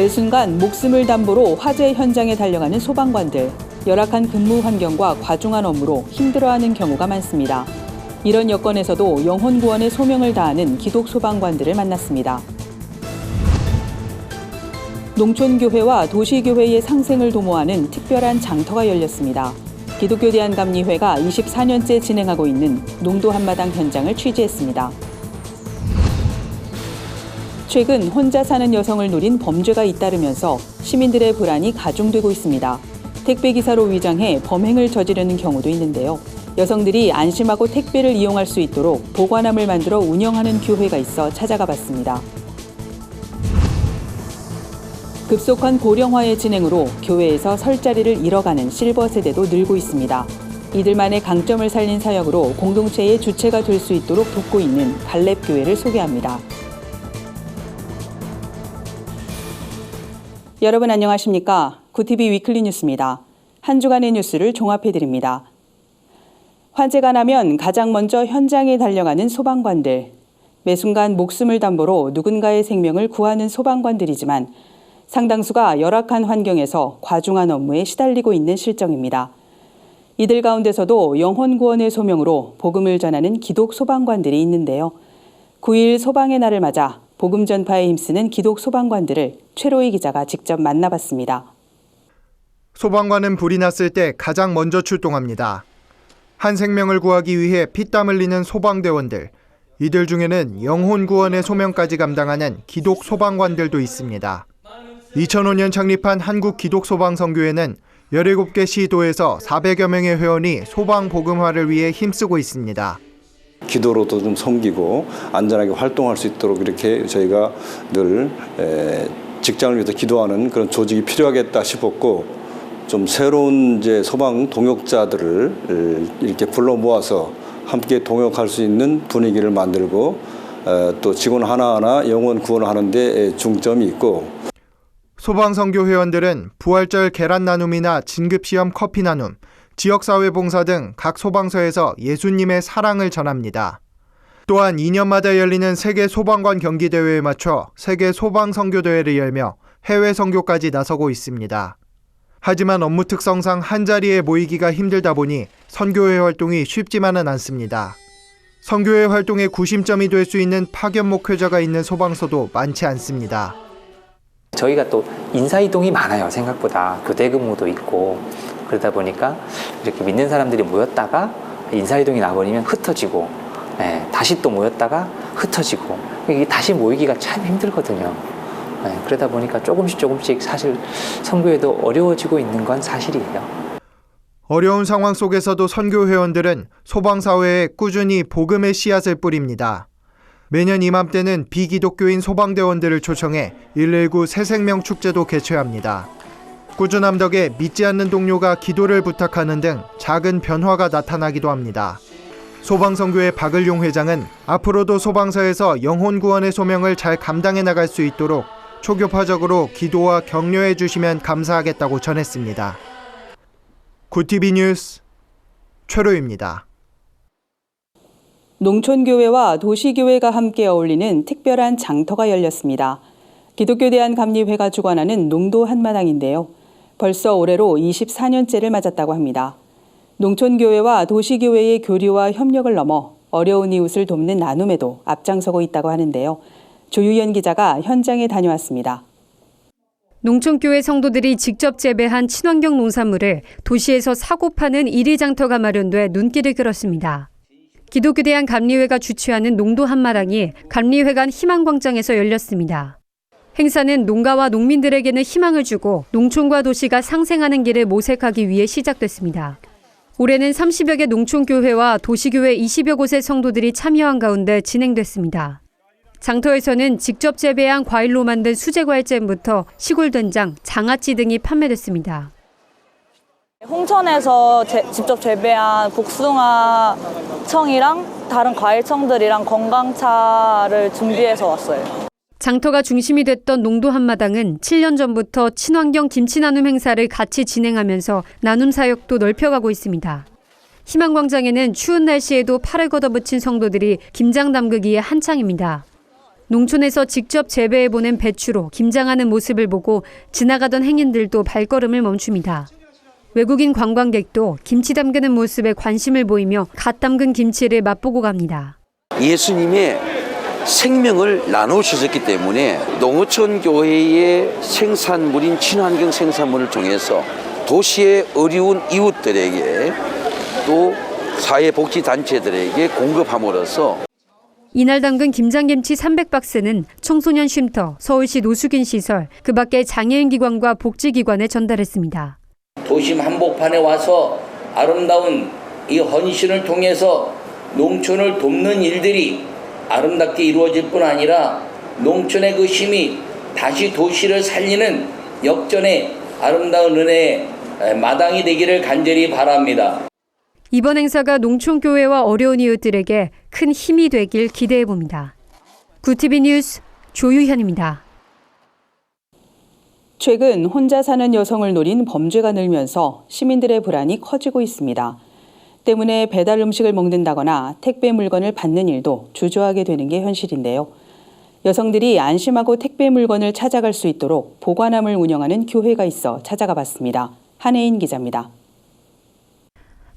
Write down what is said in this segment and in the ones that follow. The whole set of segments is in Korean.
매 순간 목숨을 담보로 화재 현장에 달려가는 소방관들. 열악한 근무 환경과 과중한 업무로 힘들어하는 경우가 많습니다. 이런 여건에서도 영혼 구원의 소명을 다하는 기독 소방관들을 만났습니다. 농촌교회와 도시교회의 상생을 도모하는 특별한 장터가 열렸습니다. 기독교 대한감리회가 24년째 진행하고 있는 농도 한마당 현장을 취재했습니다. 최근 혼자 사는 여성을 노린 범죄가 잇따르면서 시민들의 불안이 가중되고 있습니다. 택배기사로 위장해 범행을 저지르는 경우도 있는데요. 여성들이 안심하고 택배를 이용할 수 있도록 보관함을 만들어 운영하는 교회가 있어 찾아가 봤습니다. 급속한 고령화의 진행으로 교회에서 설 자리를 잃어가는 실버 세대도 늘고 있습니다. 이들만의 강점을 살린 사역으로 공동체의 주체가 될 수 있도록 돕고 있는 갈렙교회를 소개합니다. 여러분 안녕하십니까? 구TV 위클리 뉴스입니다. 한 주간의 뉴스를 종합해드립니다. 화재가 나면 가장 먼저 현장에 달려가는 소방관들. 매 순간 목숨을 담보로 누군가의 생명을 구하는 소방관들이지만 상당수가 열악한 환경에서 과중한 업무에 시달리고 있는 실정입니다. 이들 가운데서도 영혼 구원의 소명으로 복음을 전하는 기독 소방관들이 있는데요. 9일 소방의 날을 맞아 복음 전파에 힘쓰는 기독 소방관들을 최로희 기자가 직접 만나봤습니다. 소방관은 불이 났을 때 가장 먼저 출동합니다. 한 생명을 구하기 위해 피땀 흘리는 소방대원들. 이들 중에는 영혼 구원의 소명까지 감당하는 기독 소방관들도 있습니다. 2005년 창립한 한국기독소방선교회는 17개 시도에서 400여 명의 회원이 소방 복음화를 위해 힘쓰고 있습니다. 기도로도 좀 섬기고 안전하게 활동할 수 있도록 이렇게 저희가 늘 직장을 위해서 기도하는 그런 조직이 필요하겠다 싶었고, 좀 새로운 이제 소방 동역자들을 이렇게 불러 모아서 함께 동역할 수 있는 분위기를 만들고 또 직원 하나하나 영혼 구원을 하는 데 중점이 있고, 소방선교 회원들은 부활절 계란 나눔이나 진급시험 커피 나눔, 지역사회 봉사 등 각 소방서에서 예수님의 사랑을 전합니다. 또한 2년마다 열리는 세계 소방관 경기대회에 맞춰 세계 소방선교대회를 열며 해외 선교까지 나서고 있습니다. 하지만 업무 특성상 한자리에 모이기가 힘들다 보니 선교회 활동이 쉽지만은 않습니다. 선교회 활동의 구심점이 될 수 있는 파견 목회자가 있는 소방서도 많지 않습니다. 저희가 또 인사이동이 많아요. 생각보다 교대 근무도 있고 그러다 보니까 이렇게 믿는 사람들이 모였다가 인사이동이 나버리면 흩어지고, 다시 또 모였다가 흩어지고, 이게 다시 모이기가 참 힘들거든요. 그러다 보니까 조금씩 사실 선교에도 어려워지고 있는 건 사실이에요. 어려운 상황 속에서도 선교 회원들은 소방사회에 꾸준히 복음의 씨앗을 뿌립니다. 매년 이맘때는 비기독교인 소방대원들을 초청해 119 새생명 축제도 개최합니다. 꾸준함 덕에 믿지 않는 동료가 기도를 부탁하는 등 작은 변화가 나타나기도 합니다. 소방선교회 박을용 회장은 앞으로도 소방서에서 영혼 구원의 소명을 잘 감당해 나갈 수 있도록 초교파적으로 기도와 격려해 주시면 감사하겠다고 전했습니다. 구TV 뉴스 최로입니다. 농촌교회와 도시교회가 함께 어울리는 특별한 장터가 열렸습니다. 기독교 대한감리회가 주관하는 농도 한마당인데요. 벌써 올해로 24년째를 맞았다고 합니다. 농촌교회와 도시교회의 교류와 협력을 넘어 어려운 이웃을 돕는 나눔에도 앞장서고 있다고 하는데요. 조유연 기자가 현장에 다녀왔습니다. 농촌교회 성도들이 직접 재배한 친환경 농산물을 도시에서 사고 파는 일일 장터가 마련돼 눈길을 끌었습니다. 기독교 대한감리회가 주최하는 농도 한마당이 감리회관 희망광장에서 열렸습니다. 행사는 농가와 농민들에게는 희망을 주고 농촌과 도시가 상생하는 길을 모색하기 위해 시작됐습니다. 올해는 30여 개 농촌교회와 도시교회 20여 곳의 성도들이 참여한 가운데 진행됐습니다. 장터에서는 직접 재배한 과일로 만든 수제과일잼부터 시골 된장, 장아찌 등이 판매됐습니다. 홍천에서 직접 재배한 복숭아청이랑 다른 과일청들이랑 건강차를 준비해서 왔어요. 장터가 중심이 됐던 농도 한마당은 7년 전부터 친환경 김치 나눔 행사를 같이 진행하면서 나눔 사역도 넓혀가고 있습니다. 희망광장에는 추운 날씨에도 팔을 걷어붙인 성도들이 김장 담그기에 한창입니다. 농촌에서 직접 재배해보낸 배추로 김장하는 모습을 보고 지나가던 행인들도 발걸음을 멈춥니다. 외국인 관광객도 김치 담그는 모습에 관심을 보이며 갓 담근 김치를 맛보고 갑니다. 예수님의 생명을 나누셨기 때문에 농어촌 교회의 생산물인 친환경 생산물을 통해서 도시의 어려운 이웃들에게 또 사회복지단체들에게 공급함으로써 이날 담근 김장김치 300박스는 청소년 쉼터, 서울시 노숙인 시설, 그 밖에 장애인 기관과 복지기관에 전달했습니다. 도심 한복판에 와서 아름다운 이 헌신을 통해서 농촌을 돕는 일들이 아름답게 이루어질 뿐 아니라 농촌의 그 힘이 다시 도시를 살리는 역전의 아름다운 은혜의 마당이 되기를 간절히 바랍니다. 이번 행사가 농촌교회와 어려운 이웃들에게 큰 힘이 되길 기대해 봅니다. 구티비 뉴스 조유현입니다. 최근 혼자 사는 여성을 노린 범죄가 늘면서 시민들의 불안이 커지고 있습니다. 때문에 배달 음식을 먹는다거나 택배 물건을 받는 일도 주저하게 되는 게 현실인데요. 여성들이 안심하고 택배 물건을 찾아갈 수 있도록 보관함을 운영하는 교회가 있어 찾아가 봤습니다. 한혜인 기자입니다.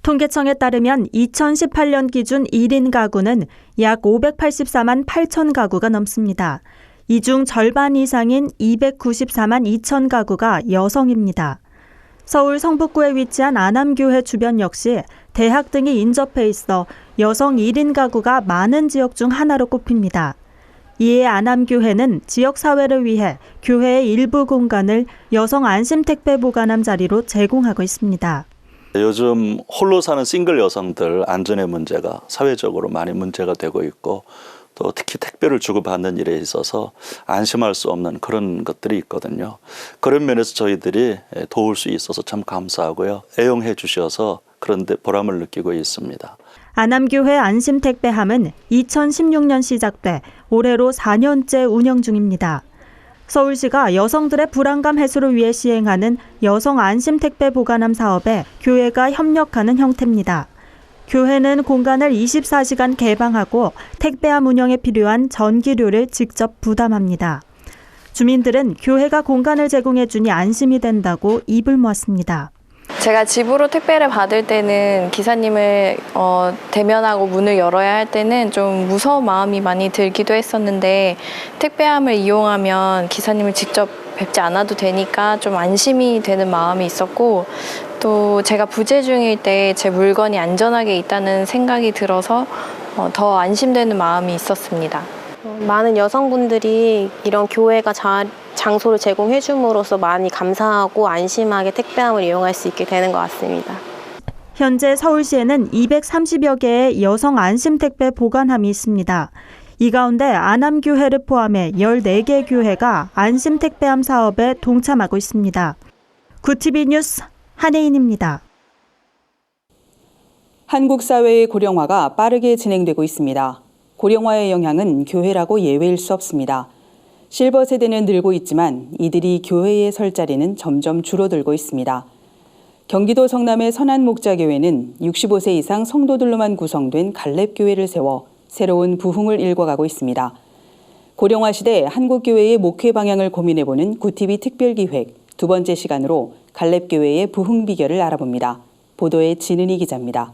통계청에 따르면 2018년 기준 1인 가구는 약 584만 8천 가구가 넘습니다. 이 중 절반 이상인 294만 2천 가구가 여성입니다. 서울 성북구에 위치한 안암교회 주변 역시 대학 등이 인접해 있어 여성 1인 가구가 많은 지역 중 하나로 꼽힙니다. 이에 안암교회는 지역사회를 위해 교회의 일부 공간을 여성 안심택배 보관함 자리로 제공하고 있습니다. 요즘 홀로 사는 싱글 여성들 안전의 문제가 사회적으로 많이 문제가 되고 있고 또 특히 택배를 주고받는 일에 있어서 안심할 수 없는 그런 것들이 있거든요. 그런 면에서 저희들이 도울 수 있어서 참 감사하고요. 애용해 주셔서 그런 데 보람을 느끼고 있습니다. 안암교회 안심택배함은 2016년 시작돼 올해로 4년째 운영 중입니다. 서울시가 여성들의 불안감 해소를 위해 시행하는 여성 안심택배 보관함 사업에 교회가 협력하는 형태입니다. 교회는 공간을 24시간 개방하고 택배함 운영에 필요한 전기료를 직접 부담합니다. 주민들은 교회가 공간을 제공해 주니 안심이 된다고 입을 모았습니다. 제가 집으로 택배를 받을 때는 기사님을 대면하고 문을 열어야 할 때는 좀 무서운 마음이 많이 들기도 했었는데 택배함을 이용하면 기사님을 직접 뵙지 않아도 되니까 좀 안심이 되는 마음이 있었고 또 제가 부재 중일 때 제 물건이 안전하게 있다는 생각이 들어서 더 안심되는 마음이 있었습니다. 많은 여성분들이 이런 교회가 장소를 제공해 줌으로써 많이 감사하고 안심하게 택배함을 이용할 수 있게 되는 것 같습니다. 현재 서울시에는 230여 개의 여성 안심택배 보관함이 있습니다. 이 가운데 안암교회를 포함해 14개 교회가 안심택배함 사업에 동참하고 있습니다. 구티비 뉴스 한혜인입니다. 한국 사회의 고령화가 빠르게 진행되고 있습니다. 고령화의 영향은 교회라고 예외일 수 없습니다. 실버 세대는 늘고 있지만 이들이 교회에 설 자리는 점점 줄어들고 있습니다. 경기도 성남의 선한목자교회는 65세 이상 성도들로만 구성된 갈렙교회를 세워 새로운 부흥을 일궈가고 있습니다. 고령화 시대 한국교회의 목회 방향을 고민해보는 구티비 특별기획 두 번째 시간으로 갈렙교회의 부흥 비결을 알아봅니다. 보도에 진은희 기자입니다.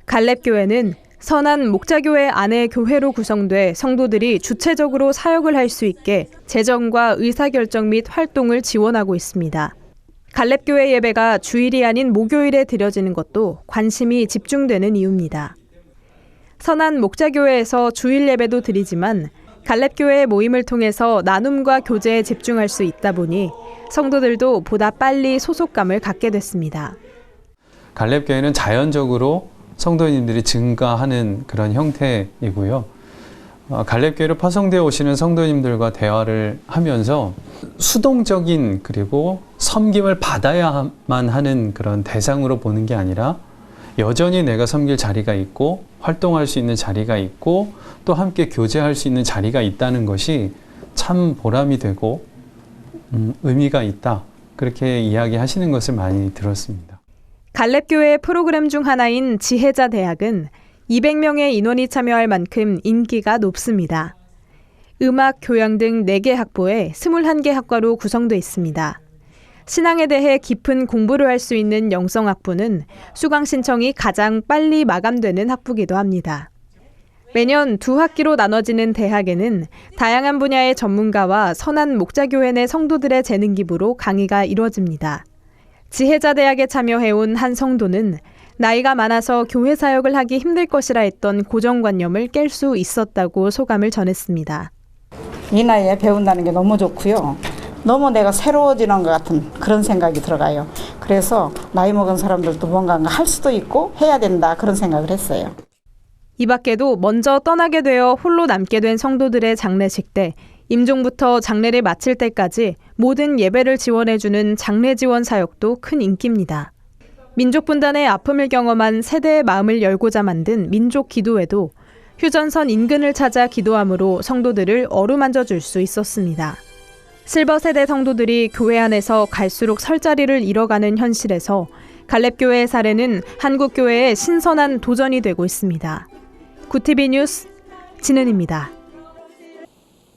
갈렙교회는 선한 목자교회 안에 교회로 구성돼 성도들이 주체적으로 사역을 할 수 있게 재정과 의사결정 및 활동을 지원하고 있습니다. 갈렙교회 예배가 주일이 아닌 목요일에 드려지는 것도 관심이 집중되는 이유입니다. 선한 목자교회에서 주일 예배도 드리지만 갈렙교회의 모임을 통해서 나눔과 교제에 집중할 수 있다 보니 성도들도 보다 빨리 소속감을 갖게 됐습니다. 갈렙교회는 자연적으로 성도님들이 증가하는 그런 형태이고요. 갈렙교회로 파송되어 오시는 성도님들과 대화를 하면서 수동적인 그리고 섬김을 받아야만 하는 그런 대상으로 보는 게 아니라 여전히 내가 섬길 자리가 있고 활동할 수 있는 자리가 있고 또 함께 교제할 수 있는 자리가 있다는 것이 참 보람이 되고 의미가 있다. 그렇게 이야기하시는 것을 많이 들었습니다. 갈렙교회의 프로그램 중 하나인 지혜자 대학은 200명의 인원이 참여할 만큼 인기가 높습니다. 음악, 교양 등 4개 학부에 21개 학과로 구성되어 있습니다. 신앙에 대해 깊은 공부를 할 수 있는 영성학부는 수강 신청이 가장 빨리 마감되는 학부기도 합니다. 매년 2학기로 나눠지는 대학에는 다양한 분야의 전문가와 선한 목자교회 내 성도들의 재능 기부로 강의가 이루어집니다. 지혜자대학에 참여해온 한 성도는 나이가 많아서 교회 사역을 하기 힘들 것이라 했던 고정관념을 깰 수 있었다고 소감을 전했습니다. 이 나이에 배운다는 게 너무 좋고요. 너무 내가 새로워지는 것 같은 그런 생각이 들어가요. 그래서 나이 먹은 사람들도 뭔가 할 수도 있고 해야 된다 그런 생각을 했어요. 이 밖에도 먼저 떠나게 되어 홀로 남게 된 성도들의 장례식 때 임종부터 장례를 마칠 때까지 모든 예배를 지원해주는 장례 지원 사역도 큰 인기입니다. 민족 분단의 아픔을 경험한 세대의 마음을 열고자 만든 민족 기도회도 휴전선 인근을 찾아 기도함으로 성도들을 어루만져 줄 수 있었습니다. 실버 세대 성도들이 교회 안에서 갈수록 설 자리를 잃어가는 현실에서 갈렙교회의 사례는 한국교회의 신선한 도전이 되고 있습니다. 구티비 뉴스 진은입니다.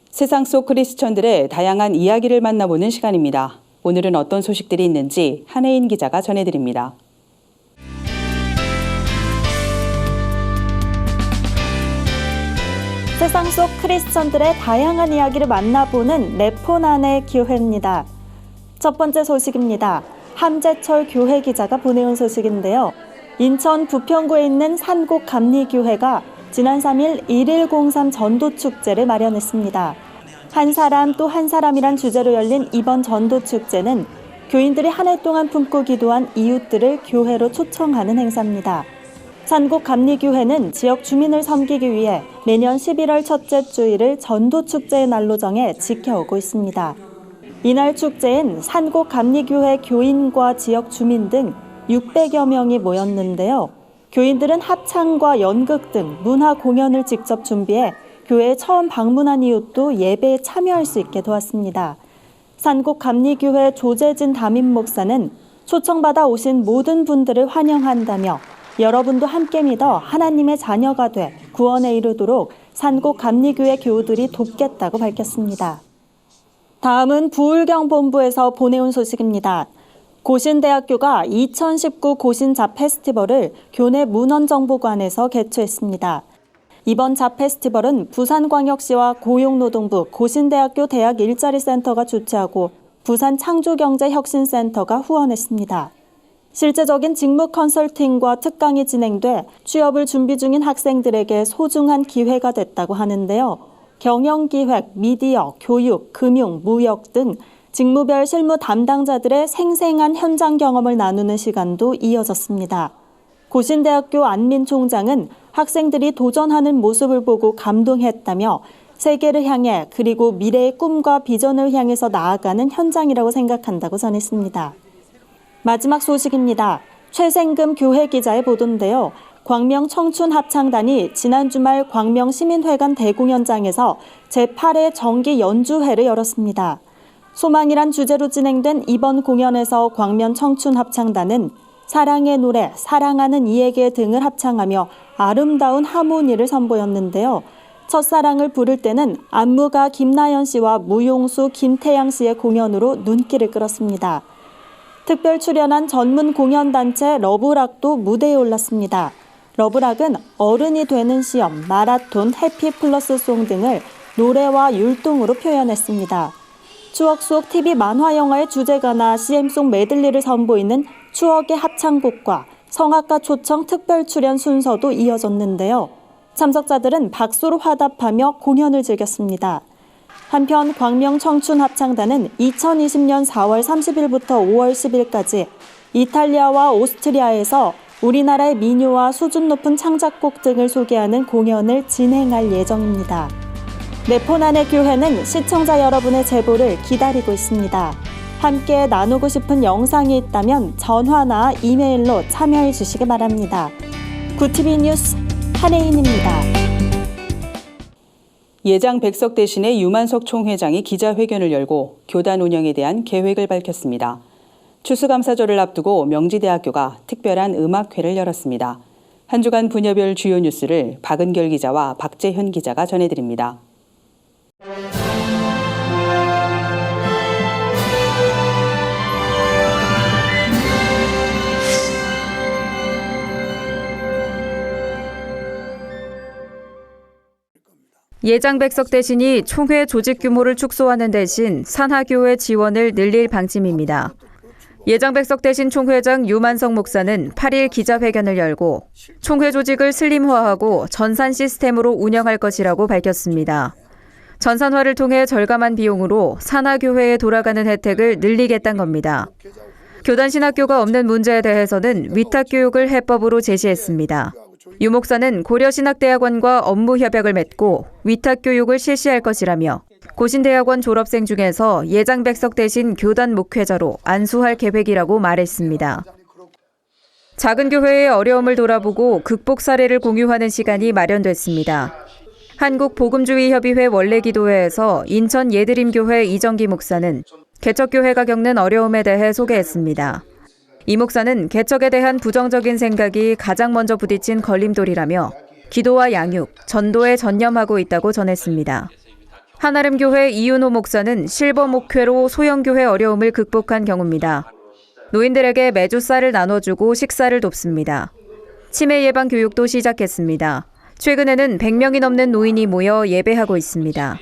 세상 속 크리스천들의 다양한 이야기를 만나보는 시간입니다. 오늘은 어떤 소식들이 있는지 한혜인 기자가 전해드립니다. 세상 속 크리스천들의 다양한 이야기를 만나보는 레포난의 교회입니다. 첫 번째 소식입니다. 함재철 교회 기자가 보내온 소식인데요. 인천 부평구에 있는 산곡감리교회가 지난 3일 1103 전도축제를 마련했습니다. 한 사람 또 한 사람이란 주제로 열린 이번 전도축제는 교인들이 한 해 동안 품고 기도한 이웃들을 교회로 초청하는 행사입니다. 산곡감리교회는 지역 주민을 섬기기 위해 매년 11월 첫째 주일을 전도축제의 날로 정해 지켜오고 있습니다. 이날 축제엔 산곡감리교회 교인과 지역 주민 등 600여 명이 모였는데요. 교인들은 합창과 연극 등 문화 공연을 직접 준비해 교회에 처음 방문한 이웃도 예배에 참여할 수 있게 도왔습니다. 산곡감리교회 조재진 담임 목사는 초청받아 오신 모든 분들을 환영한다며 여러분도 함께 믿어 하나님의 자녀가 돼 구원에 이르도록 산곡감리교회 교우들이 돕겠다고 밝혔습니다. 다음은 부울경본부에서 보내온 소식입니다. 고신대학교가 2019 고신잡 페스티벌을 교내 문헌정보관에서 개최했습니다. 이번 잡 페스티벌은 부산광역시와 고용노동부 고신대학교 대학 일자리센터가 주최하고 부산창조경제혁신센터가 후원했습니다. 실제적인 직무 컨설팅과 특강이 진행돼 취업을 준비 중인 학생들에게 소중한 기회가 됐다고 하는데요. 경영기획, 미디어, 교육, 금융, 무역 등 직무별 실무 담당자들의 생생한 현장 경험을 나누는 시간도 이어졌습니다. 고신대학교 안민 총장은 학생들이 도전하는 모습을 보고 감동했다며 세계를 향해 그리고 미래의 꿈과 비전을 향해서 나아가는 현장이라고 생각한다고 전했습니다. 마지막 소식입니다. 최생금 교회 기자의 보도인데요. 광명 청춘합창단이 지난 주말 광명시민회관 대공연장에서 제8회 정기 연주회를 열었습니다. 소망이란 주제로 진행된 이번 공연에서 광명 청춘합창단은 사랑의 노래, 사랑하는 이에게 등을 합창하며 아름다운 하모니를 선보였는데요. 첫사랑을 부를 때는 안무가 김나연 씨와 무용수 김태양 씨의 공연으로 눈길을 끌었습니다. 특별 출연한 전문 공연단체 러브락도 무대에 올랐습니다. 러브락은 어른이 되는 시험, 마라톤, 해피 플러스송 등을 노래와 율동으로 표현했습니다. 추억 속 TV 만화 영화의 주제가나 CM송 메들리를 선보이는 추억의 합창곡과 성악가 초청 특별 출연 순서도 이어졌는데요. 참석자들은 박수로 화답하며 공연을 즐겼습니다. 한편 광명청춘합창단은 2020년 4월 30일부터 5월 10일까지 이탈리아와 오스트리아에서 우리나라의 민요와 수준 높은 창작곡 등을 소개하는 공연을 진행할 예정입니다. 레포난의 교회는 시청자 여러분의 제보를 기다리고 있습니다. 함께 나누고 싶은 영상이 있다면 전화나 이메일로 참여해 주시기 바랍니다. 구티비 뉴스 한혜인입니다. 예장 백석 대신에 유만석 총회장이 기자회견을 열고 교단 운영에 대한 계획을 밝혔습니다. 추수감사절을 앞두고 명지대학교가 특별한 음악회를 열었습니다. 한 주간 분야별 주요 뉴스를 박은결 기자와 박재현 기자가 전해드립니다. 예장백석 대신이 총회 조직 규모를 축소하는 대신 산하교회 지원을 늘릴 방침입니다. 예장백석 대신 총회장 유만성 목사는 8일 기자회견을 열고 총회 조직을 슬림화하고 전산 시스템으로 운영할 것이라고 밝혔습니다. 전산화를 통해 절감한 비용으로 산하교회에 돌아가는 혜택을 늘리겠다는 겁니다. 교단신학교가 없는 문제에 대해서는 위탁교육을 해법으로 제시했습니다. 유 목사는 고려신학대학원과 업무 협약을 맺고 위탁교육을 실시할 것이라며 고신대학원 졸업생 중에서 예장백석 대신 교단 목회자로 안수할 계획이라고 말했습니다. 작은 교회의 어려움을 돌아보고 극복 사례를 공유하는 시간이 마련됐습니다. 한국복음주의협의회 원래기도회에서 인천 예드림교회 이정기 목사는 개척교회가 겪는 어려움에 대해 소개했습니다. 이 목사는 개척에 대한 부정적인 생각이 가장 먼저 부딪힌 걸림돌이라며 기도와 양육, 전도에 전념하고 있다고 전했습니다. 한아름교회 이윤호 목사는 실버 목회로 소형교회 어려움을 극복한 경우입니다. 노인들에게 매주 쌀을 나눠주고 식사를 돕습니다. 치매 예방 교육도 시작했습니다. 최근에는 100명이 넘는 노인이 모여 예배하고 있습니다.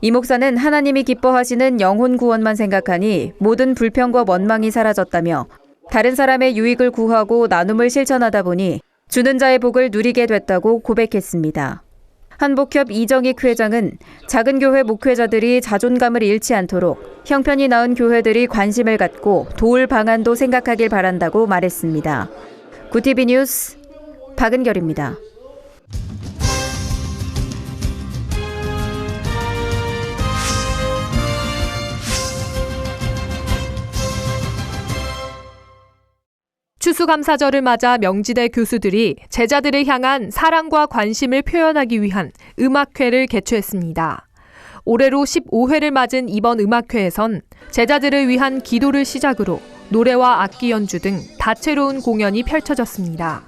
이 목사는 하나님이 기뻐하시는 영혼 구원만 생각하니 모든 불평과 원망이 사라졌다며 다른 사람의 유익을 구하고 나눔을 실천하다 보니 주는 자의 복을 누리게 됐다고 고백했습니다. 한복협 이정익 회장은 작은 교회 목회자들이 자존감을 잃지 않도록 형편이 나은 교회들이 관심을 갖고 도울 방안도 생각하길 바란다고 말했습니다. 구티비 뉴스 박은결입니다. 추수감사절을 맞아 명지대 교수들이 제자들을 향한 사랑과 관심을 표현하기 위한 음악회를 개최했습니다. 올해로 15회를 맞은 이번 음악회에선 제자들을 위한 기도를 시작으로 노래와 악기 연주 등 다채로운 공연이 펼쳐졌습니다.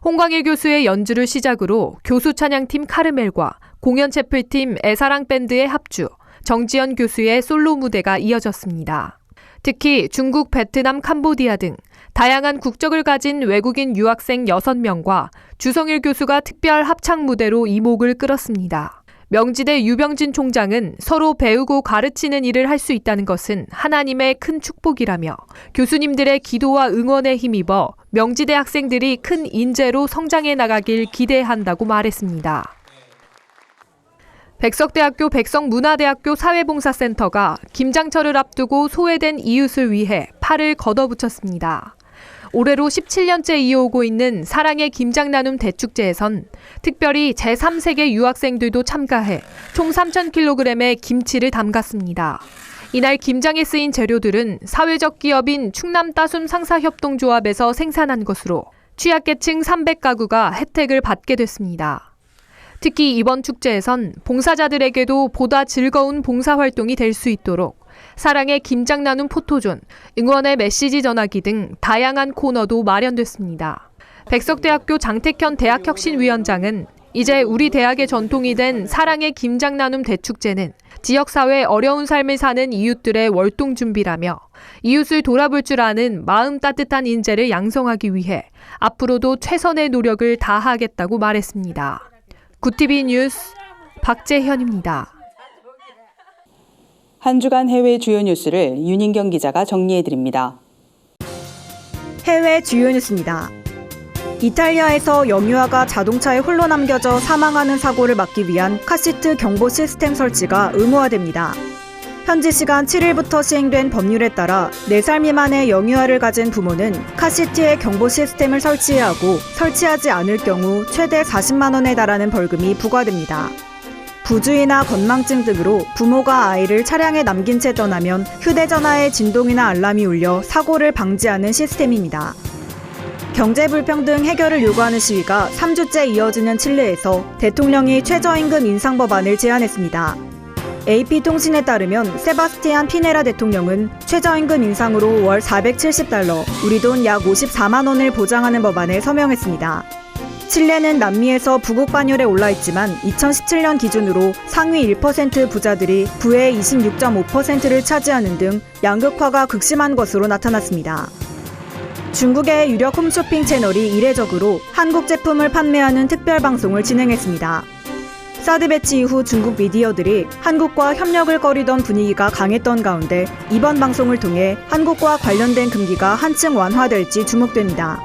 홍광일 교수의 연주를 시작으로 교수 찬양팀 카르멜과 공연 채플팀 애사랑 밴드의 합주, 정지연 교수의 솔로 무대가 이어졌습니다. 특히 중국, 베트남, 캄보디아 등 다양한 국적을 가진 외국인 유학생 6명과 주성일 교수가 특별 합창 무대로 이목을 끌었습니다. 명지대 유병진 총장은 서로 배우고 가르치는 일을 할 수 있다는 것은 하나님의 큰 축복이라며 교수님들의 기도와 응원에 힘입어 명지대 학생들이 큰 인재로 성장해 나가길 기대한다고 말했습니다. 백석대학교 백석문화대학교 사회봉사센터가 김장철을 앞두고 소외된 이웃을 위해 팔을 걷어붙였습니다. 올해로 17년째 이어오고 있는 사랑의 김장나눔 대축제에선 특별히 제3세계 유학생들도 참가해 총 3,000kg의 김치를 담갔습니다. 이날 김장에 쓰인 재료들은 사회적 기업인 충남따순 상사협동조합에서 생산한 것으로 취약계층 300가구가 혜택을 받게 됐습니다. 특히 이번 축제에선 봉사자들에게도 보다 즐거운 봉사활동이 될 수 있도록 사랑의 김장 나눔 포토존, 응원의 메시지 전하기 등 다양한 코너도 마련됐습니다. 백석대학교 장택현 대학혁신위원장은 이제 우리 대학의 전통이 된 사랑의 김장 나눔 대축제는 지역사회 어려운 삶을 사는 이웃들의 월동 준비라며 이웃을 돌아볼 줄 아는 마음 따뜻한 인재를 양성하기 위해 앞으로도 최선의 노력을 다하겠다고 말했습니다. 구티비 뉴스 박재현입니다. 한 주간 해외 주요 뉴스를 윤인경 기자가 정리해드립니다. 해외 주요 뉴스입니다. 이탈리아에서 영유아가 자동차에 홀로 남겨져 사망하는 사고를 막기 위한 카시트 경보 시스템 설치가 의무화됩니다. 현지 시간 7일부터 시행된 법률에 따라 4살 미만의 영유아를 가진 부모는 카시트에 경보 시스템을 설치해야 하고 설치하지 않을 경우 최대 40만 원에 달하는 벌금이 부과됩니다. 부주의나 건망증 등으로 부모가 아이를 차량에 남긴 채 떠나면 휴대전화에 진동이나 알람이 울려 사고를 방지하는 시스템입니다. 경제불평등 해결을 요구하는 시위가 3주째 이어지는 칠레에서 대통령이 최저임금 인상 법안을 제안했습니다. AP통신에 따르면 세바스티안 피네라 대통령은 최저임금 인상으로 월 470달러, 우리 돈 약 54만 원을 보장하는 법안에 서명했습니다. 칠레는 남미에서 부국 반열에 올라있지만 2017년 기준으로 상위 1% 부자들이 부의 26.5%를 차지하는 등 양극화가 극심한 것으로 나타났습니다. 중국의 유력 홈쇼핑 채널이 이례적으로 한국 제품을 판매하는 특별방송을 진행했습니다. 사드 배치 이후 중국 미디어들이 한국과 협력을 꺼리던 분위기가 강했던 가운데 이번 방송을 통해 한국과 관련된 금기가 한층 완화될지 주목됩니다.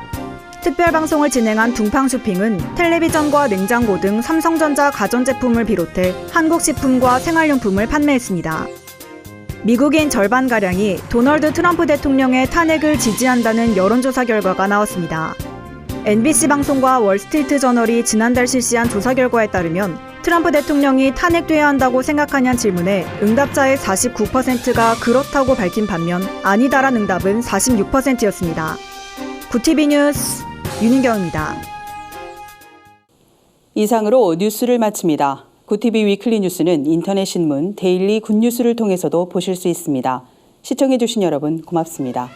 특별 방송을 진행한 둥팡쇼핑은 텔레비전과 냉장고 등 삼성전자 가전제품을 비롯해 한국 식품과 생활용품을 판매했습니다. 미국인 절반가량이 도널드 트럼프 대통령의 탄핵을 지지한다는 여론조사 결과가 나왔습니다. NBC 방송과 월스트리트 저널이 지난달 실시한 조사 결과에 따르면 트럼프 대통령이 탄핵돼야 한다고 생각하냐는 질문에 응답자의 49%가 그렇다고 밝힌 반면 아니다란 응답은 46%였습니다. 구TV 뉴스 윤인경입니다. 이상으로 뉴스를 마칩니다. 구TV 위클리 뉴스는 인터넷 신문 데일리 굿뉴스를 통해서도 보실 수 있습니다. 시청해주신 여러분 고맙습니다.